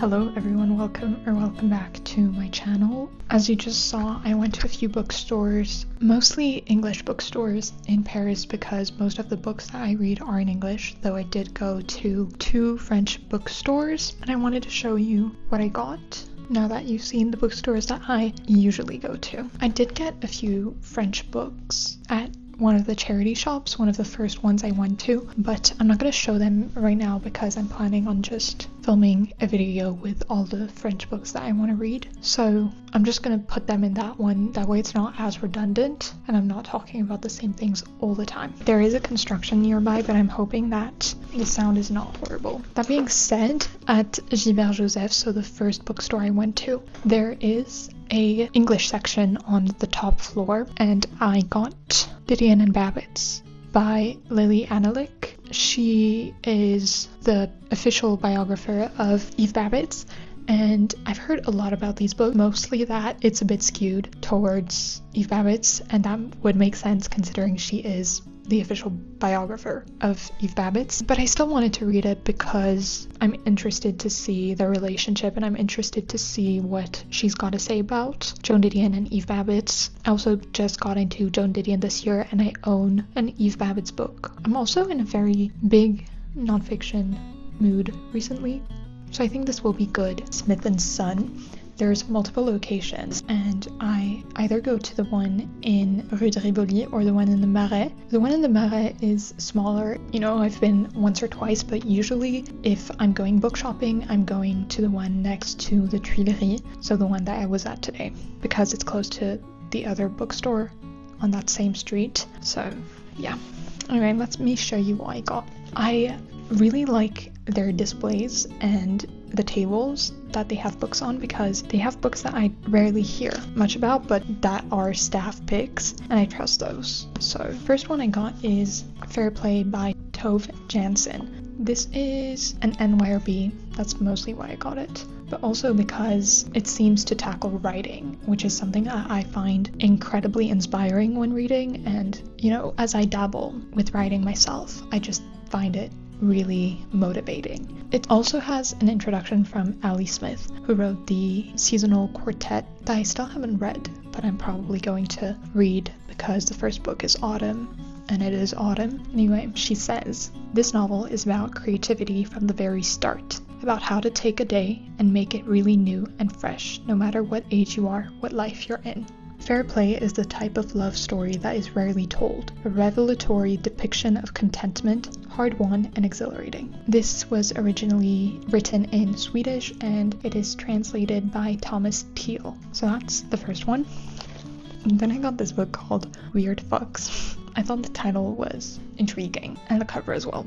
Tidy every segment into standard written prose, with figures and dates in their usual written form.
Hello everyone, welcome back to my channel. As you just saw, I went to a few bookstores, mostly English bookstores in Paris because most of the books that I read are in English, though I did go to 2 French bookstores and I wanted to show you what I got now that you've seen the bookstores that I usually go to. I did get a few French books at one of the charity shops, one of the first ones I went to, but I'm not going to show them right now because I'm planning on just filming a video with all the French books that I want to read. So I'm just going to put them in that one, that way it's not as redundant and I'm not talking about the same things all the time. There is a construction nearby, but I'm hoping that the sound is not horrible. That being said, at Jel Joseph, so the first bookstore I went to, there is a English section on the top floor, and I got Didion and Babbitts by Lily Annalik. She is the official biographer of Eve Babbitts, and I've heard a lot about these books, mostly that it's a bit skewed towards Eve Babbitts, and that would make sense considering she is the official biographer of Eve Babbitts, but I still wanted to read it because I'm interested to see their relationship and I'm interested to see what she's got to say about Joan Didion and Eve Babbitts. I also just got into Joan Didion this year and I own an Eve Babbitts book. I'm also in a very big nonfiction mood recently, so I think this will be good. Smith & Son. There's multiple locations and I either go to the one in Rue de Rivoli or the one in the Marais. The one in the Marais is smaller. You know, I've been once or twice, but usually if I'm going book shopping, I'm going to the one next to the Tuileries, so the one that I was at today, because it's close to the other bookstore on that same street. So yeah. Anyway, let me show you what I got. I really like their displays and the tables that they have books on because they have books that I rarely hear much about but that are staff picks and I trust those. So first one I got is Fair Play by Tove Jansson. This is an NYRB, that's mostly why I got it, but also because it seems to tackle writing, which is something that I find incredibly inspiring when reading, and you know, as I dabble with writing myself, I just find it really motivating. It also has an introduction from Ali Smith, who wrote the seasonal quartet that I still haven't read, but I'm probably going to read because the first book is autumn, and it is autumn. Anyway, she says, this novel is about creativity from the very start, about how to take a day and make it really new and fresh, no matter what age you are, what life you're in. Fair Play is the type of love story that is rarely told, a revelatory depiction of contentment, hard-won and exhilarating. This was originally written in Swedish and it is translated by Thomas Thiel. So that's the first one. And then I got this book called Weird Fucks. I thought the title was intriguing and the cover as well.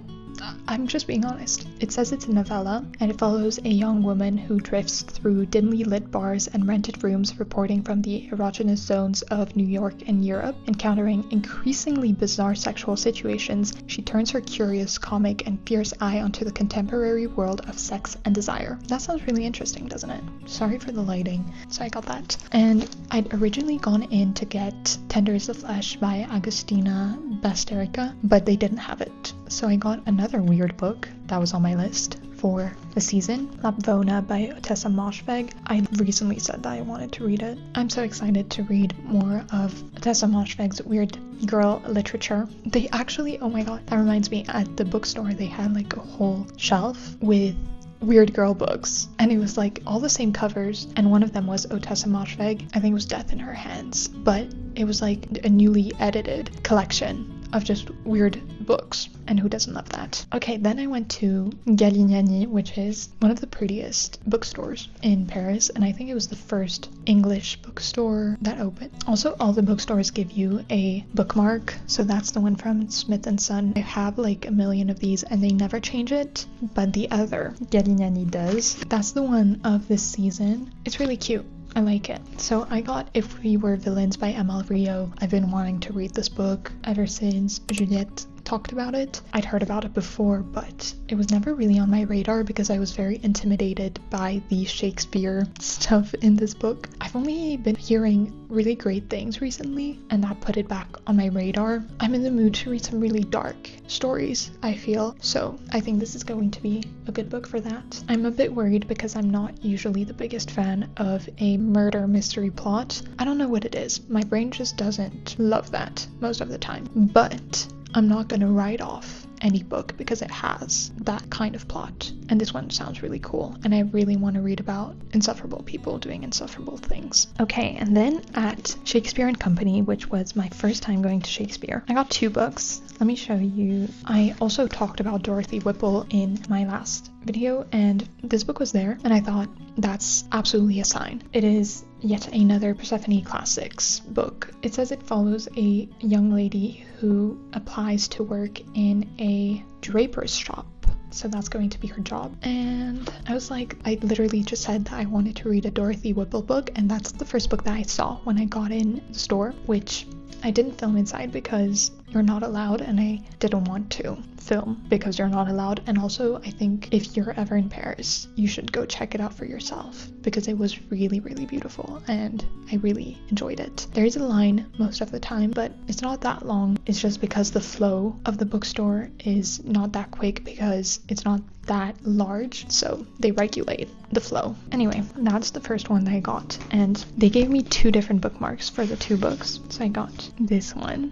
I'm just being honest. It says it's a novella, and it follows a young woman who drifts through dimly lit bars and rented rooms reporting from the erogenous zones of New York and Europe. Encountering increasingly bizarre sexual situations, she turns her curious, comic, and fierce eye onto the contemporary world of sex and desire. That sounds really interesting, doesn't it? Sorry for the lighting. So I got that. And I'd originally gone in to get Tender is the Flesh by Agustina Basterica, but they didn't have it. So I got another weird book that was on my list for the season, Lapvona by Tessa Moshfegh. I recently said that I wanted to read it. I'm so excited to read more of Tessa Moshfegh's weird girl literature. They actually, oh my god, that reminds me, at the bookstore they had like a whole shelf with weird girl books, and it was like all the same covers, and one of them was Tessa Moshfegh. I think it was Death in Her Hands, but it was like a newly edited collection of just weird books, and who doesn't love that? Okay, then I went to Galignani, which is one of the prettiest bookstores in Paris, and I think it was the first English bookstore that opened. Also, all the bookstores give you a bookmark, so that's the one from Smith & Son. I have like a million of these and they never change it, but the other Galignani does. That's the one of this season. It's really cute. I like it. So I got If We Were Villains by Emma Rio. I've been wanting to read this book ever since Juliette talked about it. I'd heard about it before, but it was never really on my radar because I was very intimidated by the Shakespeare stuff in this book. I've only been hearing really great things recently, and that put it back on my radar. I'm in the mood to read some really dark stories, I feel, so I think this is going to be a good book for that. I'm a bit worried because I'm not usually the biggest fan of a murder mystery plot. I don't know what it is. My brain just doesn't love that most of the time, but I'm not gonna write off any book because it has that kind of plot, and this one sounds really cool, and I really want to read about insufferable people doing insufferable things. Okay, and then at Shakespeare and Company, which was my first time going to Shakespeare, I got 2 books. Let me show you. I also talked about Dorothy Whipple in my last video, and this book was there, and I thought that's absolutely a sign. It is yet another Persephone Classics book. It says it follows a young lady who applies to work in a draper's shop. So that's going to be her job. And I was like, I literally just said that I wanted to read a Dorothy Whipple book, and that's the first book that I saw when I got in the store, which I didn't film inside because you're not allowed, and I didn't want to film because you're not allowed. And also, I think if you're ever in Paris, you should go check it out for yourself because it was really, really beautiful and I really enjoyed it. There is a line most of the time, but it's not that long. It's just because the flow of the bookstore is not that quick because it's not that large, so they regulate the flow. Anyway, that's the first one that I got, and they gave me 2 different bookmarks for the 2 books. So I got this one,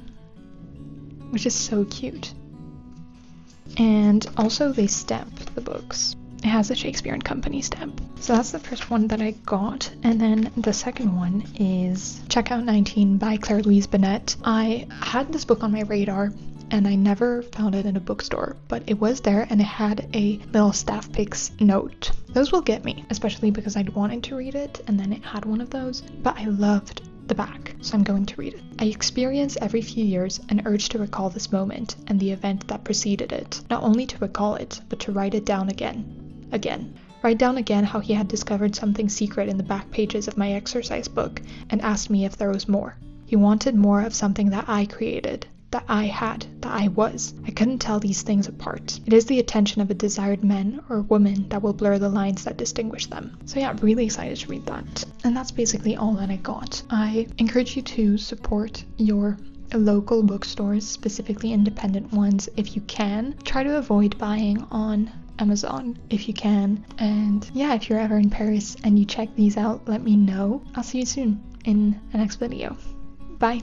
which is so cute. And also they stamp the books. It has a Shakespeare and Company stamp. So that's the first one that I got. And then the second one is Checkout 19 by Claire Louise Bennett. I had this book on my radar and I never found it in a bookstore, but it was there and it had a little staff picks note. Those will get me, especially because I'd wanted to read it and then it had one of those, but I loved the back, so I'm going to read it. I experience every few years an urge to recall this moment and the event that preceded it, not only to recall it, but to write it down again. Write down again how he had discovered something secret in the back pages of my exercise book and asked me if there was more. He wanted more of something that I created, that I had, that I was. I couldn't tell these things apart. It is the attention of a desired man or woman that will blur the lines that distinguish them. So yeah, really excited to read that. And that's basically all that I got. I encourage you to support your local bookstores, specifically independent ones, if you can. Try to avoid buying on Amazon if you can. And yeah, if you're ever in Paris and you check these out, let me know. I'll see you soon in the next video. Bye.